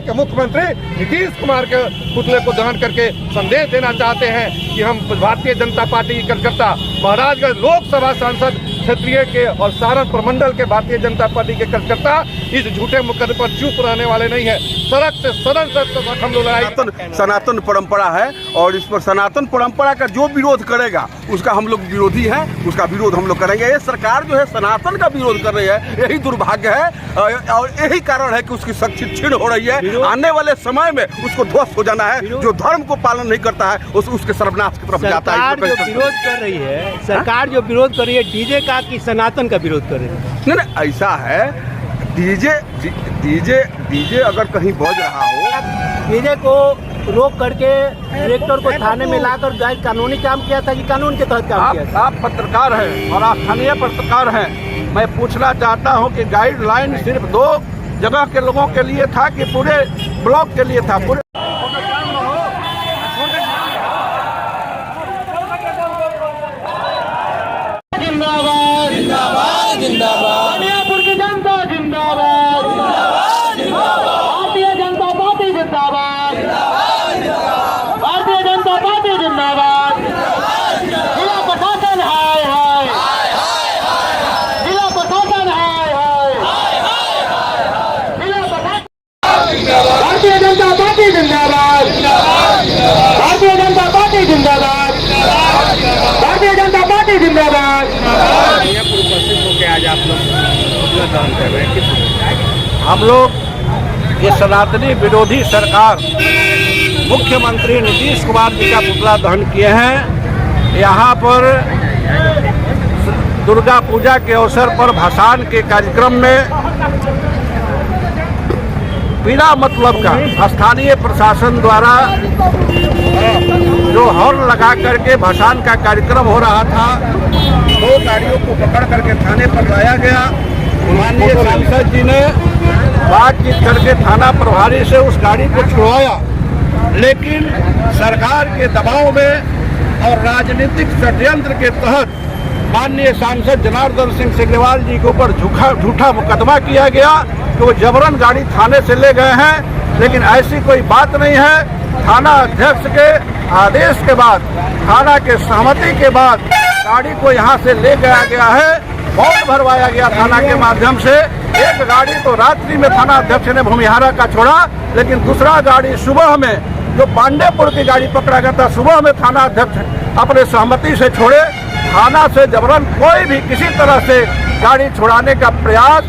कि मुख्यमंत्री नीतीश कुमार के पुतले को दहन करके संदेश देना चाहते हैं कि हम भारतीय जनता पार्टी की कार्यकर्ता महाराजगंज लोकसभा सांसद क्षेत्रीय के और सारण प्रमंडल के भारतीय जनता पार्टी के कार्यकर्ता इस झूठे मुकदमे पर चुप रहने वाले नहीं है। सड़क से सदन तक हम लोग लड़ाई। सनातन परंपरा है और इस पर सनातन परंपरा का जो विरोध करेगा उसका हम लोग विरोधी है, उसका विरोध हम लोग करेंगे। ये सरकार जो है सनातन का विरोध कर रही है, यही दुर्भाग्य है और यही कारण है कि उसकी शक्ति क्षीण हो रही है। आने वाले समय में उसको ध्वस्त हो जाना है। जो धर्म को पालन नहीं करता है उसके सर्वनाश की तरफ जाता है। सरकार जो विरोध कर रही है, सरकार जो विरोध कर रही है डीजे का कि सनातन का विरोध कर रही है? नहीं, ऐसा है डीजे अगर कहीं बज रहा हो, डीजे को रोक करके ट्रैक्टर को थाने में लाकर गैर कानूनी काम किया था कि कानून के तहत काम किया था? आप पत्रकार हैं और आप स्थानीय पत्रकार हैं। मैं पूछना चाहता हूं कि गाइडलाइन सिर्फ 2 जगह के लोगों के लिए था कि पूरे ब्लॉक के लिए था? पूरे जिंदाबाद जिंदाबाद जिंदाबाद की जनता जिंदाबाद भारतीय जनता पार्टी जिंदाबाद भारतीय जनता पार्टी जिंदाबाद। जिला प्रशासन हाय हाय, जिला प्रशासन हाय हाय, जिला प्रशासन। भारतीय जनता पार्टी जिंदाबाद भारतीय जनता पार्टी जिंदाबाद भारतीय जनता पार्टी जिंदाबाद। आज आप लोग कर रहे हैं? हम लोग ये सनातनी विरोधी सरकार मुख्यमंत्री नीतीश कुमार जी का पुतला दहन किए हैं। यहाँ पर दुर्गा पूजा के अवसर पर भसान के कार्यक्रम में बिना मतलब का स्थानीय प्रशासन द्वारा जो हॉर्न लगा करके भसान का कार्यक्रम हो रहा था, 2 गाड़ियों को पकड़ करके थाने पर लाया गया। माननीय सांसद जी ने बातचीत करके थाना प्रभारी से उस गाड़ी को छुड़वाया, लेकिन सरकार के दबाव में और राजनीतिक षड्यंत्र के तहत माननीय सांसद जनार्दन सिंह सिग्रीवाल जी के ऊपर झूठा मुकदमा किया गया कि वो जबरन गाड़ी थाने से ले गए हैं। लेकिन ऐसी कोई बात नहीं है। थाना अध्यक्ष के आदेश के बाद, थाना के सहमति के बाद गाड़ी को यहाँ से ले गया है, बॉन्ड भरवाया गया थाना के माध्यम से। एक गाड़ी तो रात्रि में थाना अध्यक्ष ने भूमिहारा का छोड़ा, लेकिन दूसरा गाड़ी सुबह में जो पांडेपुर की गाड़ी पकड़ा गया था, सुबह में थाना अध्यक्ष अपने सहमति से छोड़े। थाना से जबरन कोई भी किसी तरह से गाड़ी छुड़ाने का प्रयास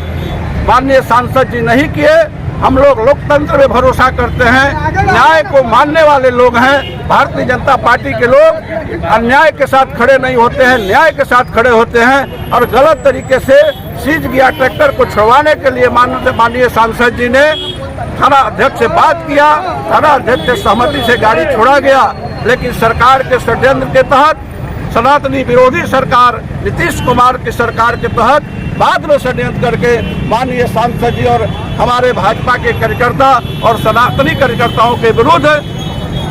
माननीय सांसद जी नहीं किए। हम लोग लोकतंत्र में भरोसा करते हैं, न्याय को मानने वाले लोग हैं। भारतीय जनता पार्टी के लोग अन्याय के साथ खड़े नहीं होते हैं, न्याय के साथ खड़े होते हैं। और गलत तरीके से सीज गया ट्रैक्टर को छुड़वाने के लिए माननीय सांसद जी ने थाना अध्यक्ष से बात किया, थाना अध्यक्ष से सहमति से गाड़ी छोड़ा गया। लेकिन सरकार के षड्यंत्र के तहत, सनातनी विरोधी सरकार नीतीश कुमार की सरकार के तहत बाद में षड्यंत्र करके माननीय सांसद जी और हमारे भाजपा के कार्यकर्ता और सनातनी कार्यकर्ताओं के विरुद्ध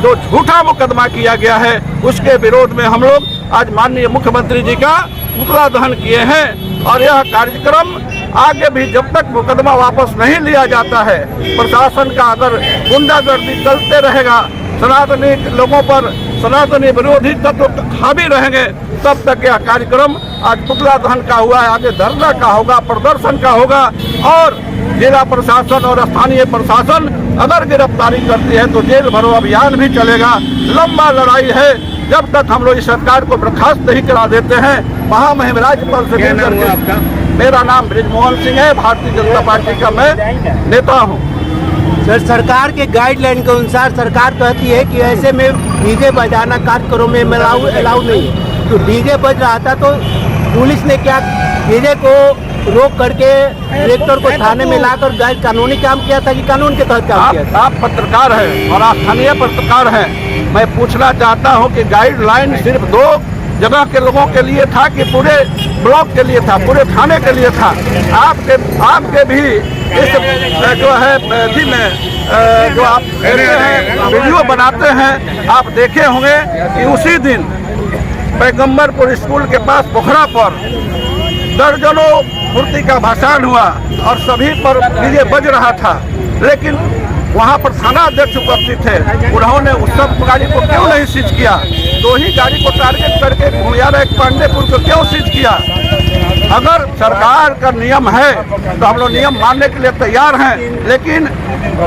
जो झूठा मुकदमा किया गया है, उसके विरोध में हम लोग आज माननीय मुख्यमंत्री जी का पुतला दहन किए हैं। और यह कार्यक्रम आगे भी जब तक मुकदमा वापस नहीं लिया जाता है, प्रशासन का अगर गुंडागर्दी चलते रहेगा, सनातनी लोगों पर सनातनी विरोधी तत्व हावी रहेंगे, तब तक यह कार्यक्रम आज पुतला दहन का हुआ है, आगे धरना का होगा, प्रदर्शन का होगा। और जिला प्रशासन और स्थानीय प्रशासन अगर गिरफ्तारी करती है तो जेल भरो अभियान भी चलेगा। लंबा लड़ाई है, जब तक हम लोग इस सरकार को बर्खास्त नहीं करा देते हैं। महामहिम राज्यपाल से आपका? मेरा नाम ब्रिजमोहन सिंह है, भारतीय जनता पार्टी का मैं नेता हूँ। सर, सरकार के गाइडलाइन के अनुसार सरकार कहती है कि ऐसे में डीजे बजाना कार्यक्रमों में अलाउ नहीं है। तो डीजे बज रहा था तो पुलिस ने क्या डीजे को रोक करके ट्रैक्टर को थाने में लाकर गैर कानूनी काम किया था कि कानून के तहत काम किया था? आप पत्रकार हैं और आप स्थानीय पत्रकार हैं। मैं पूछना चाहता हूं कि गाइडलाइन सिर्फ 2 जगह के लोगों के लिए था कि पूरे ब्लॉक के लिए था, पूरे थाने के लिए था? आपके भी इस जो है जो आप वीडियो बनाते हैं, आप देखे होंगे कि उसी दिन पैगंबरपुर स्कूल के पास पोखरा पर दर्जनों मूर्ति का भाषण हुआ और सभी पर डीजे बज रहा था। लेकिन वहाँ पर थाना अध्यक्ष उपस्थित थे, उन्होंने उस सब गाड़ी को क्यों नहीं सीज किया? 2 ही गाड़ी को टारगेट करके भूमियार एक पांडेपुर को क्यों सीज किया? अगर सरकार का नियम है तो हम लोग नियम मानने के लिए तैयार हैं, लेकिन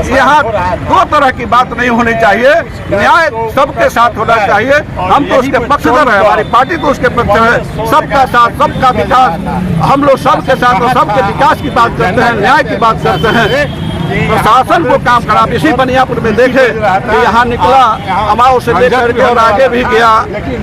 यहाँ 2 तरह की बात नहीं होनी चाहिए। न्याय सबके साथ होना चाहिए। हम तो उसके पक्षधर हैं, हमारी पार्टी तो उसके पक्ष है। सबका साथ, सबका विकास, हम लोग सबके साथ और सबके विकास की बात करते हैं, न्याय की बात करते हैं। प्रशासन को काम करा। इसी बनियापुर में देखे कि यहाँ निकला अमाओ से लेकर के और आगे भी गया,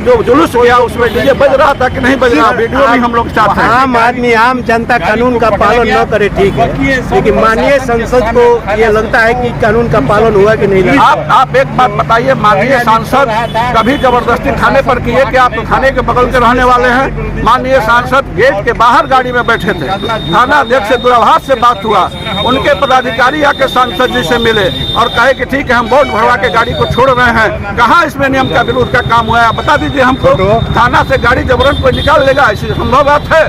जो जुलूस गया उसमें डीजे बज रहा था कि नहीं बज रहा, वीडियो भी हम लोग चाहते हैं। आम आदमी, आम जनता कानून का पालन न करे ठीक है, लेकिन माननीय संसद को ये लगता है कि कानून का पालन हुआ कि नहीं। आप एक बात बताइए, माननीय सांसद कभी जबरदस्ती थाने पर किए कि आप तो थाने के बगल के रहने वाले हैं? माननीय सांसद गेट के बाहर गाड़ी में बैठे थे, थाना अध्यक्ष से दूरभाष से बात हुआ, उनके पदाधिकारी आके सांसद जी से मिले और कहे कि ठीक है हम बॉन्ड भरवा के गाड़ी को छोड़ रहे हैं। कहाँ इसमें नियम का विरोध का काम हुआ है? बता दीजिए हमको। थाना से गाड़ी जबरन कोई निकाल लेगा, ऐसी संभव बात है?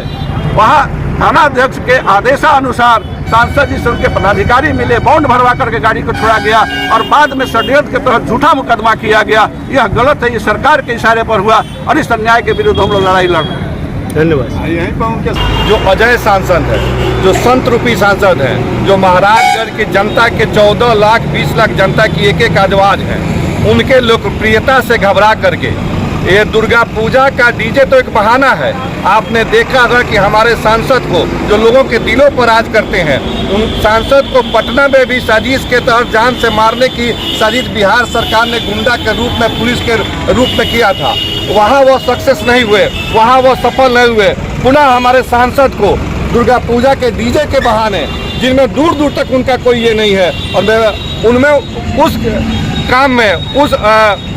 वहाँ थाना अध्यक्ष के आदेशानुसार सांसद जी से उनके पदाधिकारी मिले, बॉन्ड भरवा करके गाड़ी को छोड़ा गया और बाद में षड्यंत्र के तहत झूठा मुकदमा किया गया। यह गलत है, ये सरकार के इशारे पर हुआ और इस अन्याय के विरुद्ध हम लोग लड़ाई लड़ रहे हैं। धन्यवाद। जो अजय सांसद है, जो संत रूपी सांसद है, जो महाराजगंज की जनता के 14 लाख 20 लाख जनता की एक आवाज है, उनके लोकप्रियता से घबरा करके ये दुर्गा पूजा का डीजे तो एक बहाना है। आपने देखा होगा कि हमारे सांसद को जो लोगों के दिलों पर राज करते हैं, उन सांसद को पटना में भी साजिश के तहत जान से मारने की साजिश बिहार सरकार ने गुंडा के रूप में, पुलिस के रूप में किया था। वहाँ वो सक्सेस नहीं हुए, वहाँ वो सफल नहीं हुए। पुनः हमारे सांसद को दुर्गा पूजा के डीजे के बहाने, जिनमें दूर दूर तक उनका कोई ये नहीं है, और उनमें उस काम में, उस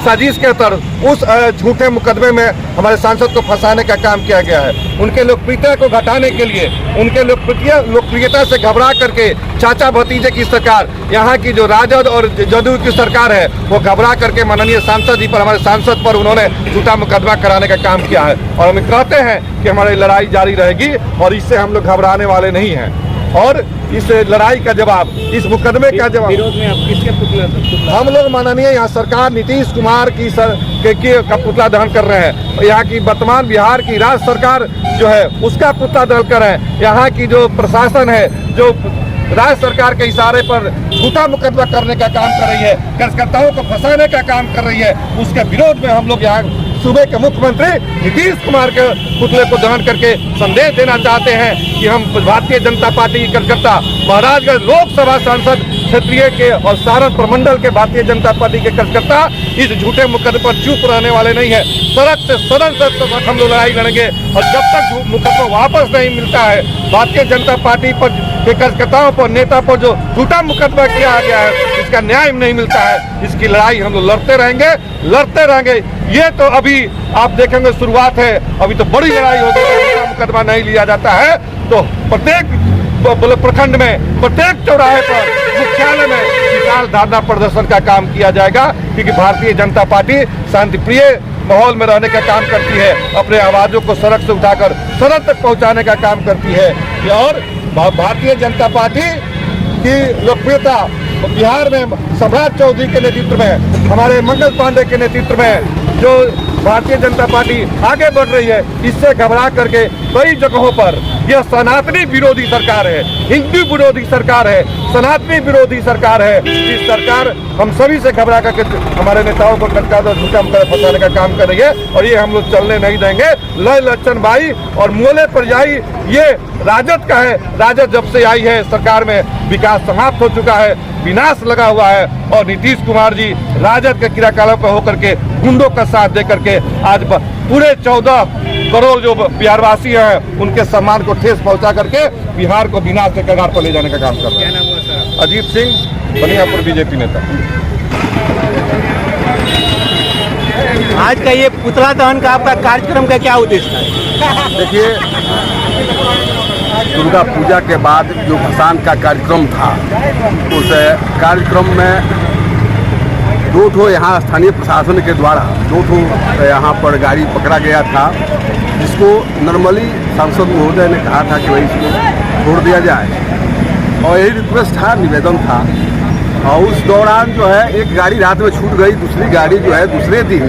साजिश के तहत, उस झूठे मुकदमे में हमारे सांसद को फंसाने का काम किया गया है। उनके लोकप्रियता को घटाने के लिए, उनके लोकप्रियता से घबरा करके चाचा भतीजे की सरकार, यहाँ की जो राजद और जदयू की सरकार है, वो घबरा करके माननीय सांसद जी पर, हमारे सांसद पर उन्होंने झूठा मुकदमा कराने का काम किया है। और हम कहते हैं कि हमारी लड़ाई जारी रहेगी और इससे हम लोग घबराने वाले नहीं हैं। और इस लड़ाई का जवाब, इस मुकदमे का जवाब विरोध में आप किसके पुतला? हम लोग माननीय यहाँ सरकार नीतीश कुमार की का पुतला दहन कर रहे हैं। यहाँ की वर्तमान बिहार की राज्य सरकार जो है उसका पुतला दहन कर रहे हैं। यहाँ की जो प्रशासन है, जो राज्य सरकार के इशारे पर झूठा मुकदमा करने का काम कर रही है, कार्यकर्ताओं को फंसाने का काम कर रही है, उसके विरोध में हम लोग यहाँ सूबे के मुख्यमंत्री नीतीश कुमार के पुतले को दहन करके संदेश देना चाहते हैं कि हम भारतीय जनता पार्टी की कार्यकर्ता, महाराजगंज लोकसभा सांसद क्षेत्रीय के और सारण प्रमंडल के भारतीय जनता पार्टी के कार्यकर्ता इस झूठे मुकदमे पर चुप रहने वाले नहीं है। सड़क से सदन तक हम लोग लड़ाई लड़ेंगे और जब तक मुकदमा वापस नहीं मिलता है, भारतीय जनता पार्टी पर के कार्यकर्ताओं पर, नेता पर जो झूठा मुकदमा किया गया है, इसका न्याय नहीं मिलता है, इसकी लड़ाई हम लोग लड़ते रहेंगे। ये तो अभी आप देखेंगे शुरुआत है, अभी तो बड़ी लड़ाई होगी। झूठा मुकदमा नहीं लिया जाता है तो प्रत्येक प्रखंड में, प्रत्येक चौराहे पर, मुख्यालय में विशाल धरना प्रदर्शन का काम किया जाएगा, क्योंकि भारतीय जनता पार्टी शांति प्रिय माहौल में रहने का काम करती है, अपने आवाजों को सड़क से उठाकर सदन तक पहुंचाने का काम करती है। और भारतीय जनता पार्टी की लोकप्रियता बिहार में सम्राट चौधरी के नेतृत्व में, हमारे मंगल पांडे के नेतृत्व में जो भारतीय जनता पार्टी आगे बढ़ रही है, इससे घबरा करके कई जगहों पर यह सनातनी विरोधी सरकार है, हिंदू विरोधी सरकार है, सनातनी विरोधी सरकार है। इस सरकार हम सभी से घबरा करके हमारे नेताओं को कटका और झूठा फंसाने का काम कर रही है और ये हम लोग चलने नहीं देंगे। लय लक्षण बाई और मोले पर जाई, ये राजद का है। राजद जब से आई है सरकार में विकास समाप्त हो चुका है, विनाश लगा हुआ है और नीतीश कुमार जी राजद के क्रियाकलापों पर होकर के, गुंडों का साथ दे करके आज पूरे 14 करोड़ जो बिहारवासी हैं उनके सम्मान को ठेस पहुंचा करके बिहार को विनाश के कगार पर ले जाने का काम कर रहे हैं। अजीत सिंह, बनियापुर, बीजेपी नेता। आज का ये पुतला दहन का आपका कार्यक्रम का क्या उद्देश्य है? देखिए, दुर्गा पूजा के बाद जो भसान का कार्यक्रम था, उस कार्यक्रम में 2 ठो यहाँ स्थानीय प्रशासन के द्वारा 2 ठो यहाँ पर गाड़ी पकड़ा गया था, जिसको नॉर्मली सांसद महोदय ने कहा था कि भाई इसको छोड़ दिया जाए और यही रिक्वेस्ट था, निवेदन था। और उस दौरान जो है एक गाड़ी रात में छूट गई, दूसरी गाड़ी जो है दूसरे दिन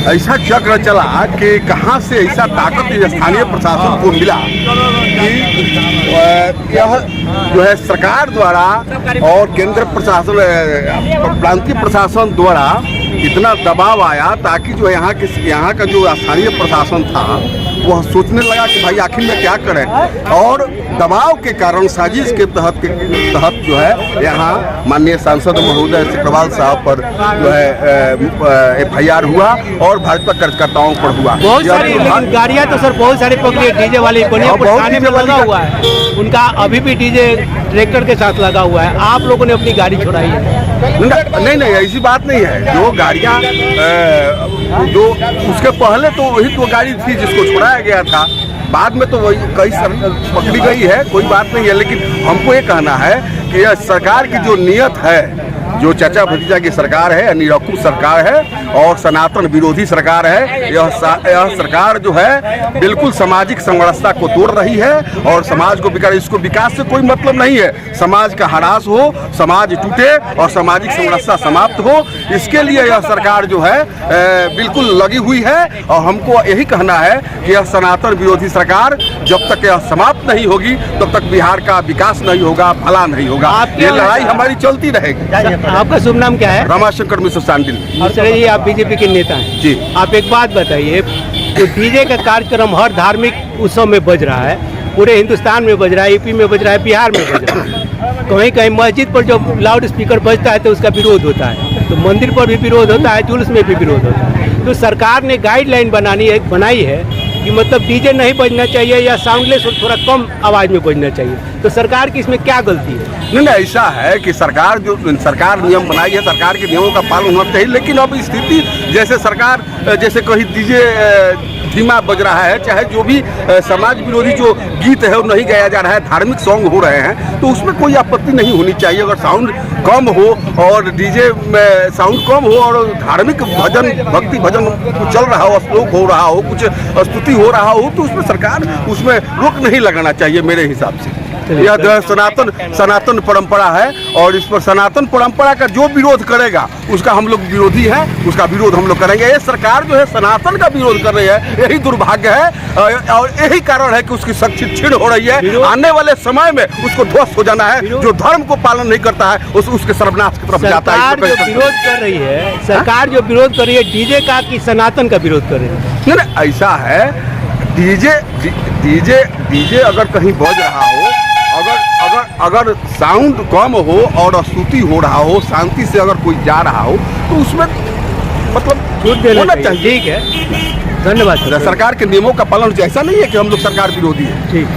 ऐसा चक्र चला कि कहाँ से ऐसा ताकत स्थानीय प्रशासन को मिला कि यह जो है सरकार द्वारा और केंद्र प्रशासन प्रांतीय प्रशासन द्वारा इतना दबाव आया ताकि जो यहाँ का जो स्थानीय प्रशासन था वह सोचने लगा कि भाई आखिर में क्या करें, और दबाव के कारण साजिश के तहत जो है यहाँ माननीय सांसद महोदय सिकरवाल साहब पर जो है FIR हुआ और भाजपा कार्यकर्ताओं पर हुआ। बहुत सारी लेकिन गाड़ियाँ तो सर बहुत सारी पकड़ी, डीजे वाली थाने में लगा हुआ है, उनका अभी भी डीजे ट्रैक्टर के साथ लगा हुआ है। आप लोगों ने अपनी गाड़ी छुड़ाई है? नहीं ऐसी बात नहीं है। जो गाड़ियाँ जो उसके पहले तो वही तो गाड़ी थी जिसको छुड़ाया गया था, बाद में तो वही कई पकड़ी गई है, कोई बात नहीं है। लेकिन हमको ये कहना है कि यह सरकार की जो नीयत है, जो चाचा भतीजा की सरकार है, निरंकुश सरकार है और सनातन विरोधी सरकार है, यह सरकार जो है बिल्कुल सामाजिक समरसता को तोड़ रही है और समाज को इसको विकास से कोई मतलब नहीं है। समाज का ह्रास हो, समाज टूटे और सामाजिक समरसता समाप्त हो, इसके लिए यह सरकार जो है बिल्कुल लगी हुई है। और हमको यही कहना है कि यह सनातन विरोधी सरकार जब तक यह समाप्त नहीं होगी तब तक बिहार का विकास नहीं होगा, भला नहीं होगा। ये लड़ाई हमारी चलती रहेगी। आपका शुभ नाम क्या है? रमाशंकर मिश्र सांडिल। जी, आप बीजेपी के नेता हैं जी। आप एक बात बताइए, जो डीजे का कार्यक्रम हर धार्मिक उत्सव में बज रहा है, पूरे हिंदुस्तान में बज रहा है, यूपी में बज रहा है, बिहार में बज रहा है, कहीं कहीं मस्जिद पर जो लाउड स्पीकर बजता है तो उसका विरोध होता है, तो मंदिर पर भी विरोध होता है, जुलूस में भी विरोध होता है। तो सरकार ने गाइडलाइन बनाई है कि मतलब डीजे नहीं बजना चाहिए या साउंडलेस थोड़ा कम आवाज़ में बजना चाहिए, तो सरकार की इसमें क्या गलती है? नहीं, ऐसा है कि सरकार नियम बनाई है, सरकार के नियमों का पालन होना चाहिए। लेकिन अब स्थिति जैसे कहीं डीजे धीमा बज रहा है, चाहे जो भी समाज विरोधी जो गीत है वो नहीं गाया जा रहा है, धार्मिक सॉन्ग हो रहे हैं, तो उसमें कोई आपत्ति नहीं होनी चाहिए। अगर साउंड कम हो और डीजे में साउंड कम हो और धार्मिक भजन भक्ति भजन कुछ चल रहा हो, श्लोक हो रहा हो, कुछ स्तुति हो रहा हो, तो उसमें सरकार उसमें रोक नहीं लगाना चाहिए मेरे हिसाब से। यह जो सनातन परंपरा है और इस पर सनातन परंपरा का जो विरोध करेगा उसका हम लोग विरोधी है, उसका विरोध हम लोग करेंगे। ये सरकार जो है सनातन का विरोध कर रही है, यही दुर्भाग्य है और यही कारण है कि उसकी शक्ति क्षीण हो रही है। आने वाले समय में उसको ध्वस्त हो जाना है। जो धर्म को पालन नहीं करता है उसके सर्वनाश की तरफ जाता है। सरकार जो विरोध कर रही है, सरकार जो विरोध कर रही है डीजे का कि सनातन का विरोध कर रही है? नहीं, ऐसा है, डीजे अगर कहीं बज रहा हो, अगर साउंड कम हो और स्तुति हो रहा हो, शांति से अगर कोई जा रहा हो, तो उसमें मतलब होना चाहिए। ठीक है, धन्यवाद। सरकार के नियमों का पालन, ऐसा नहीं है कि हम लोग सरकार विरोधी है। ठीक।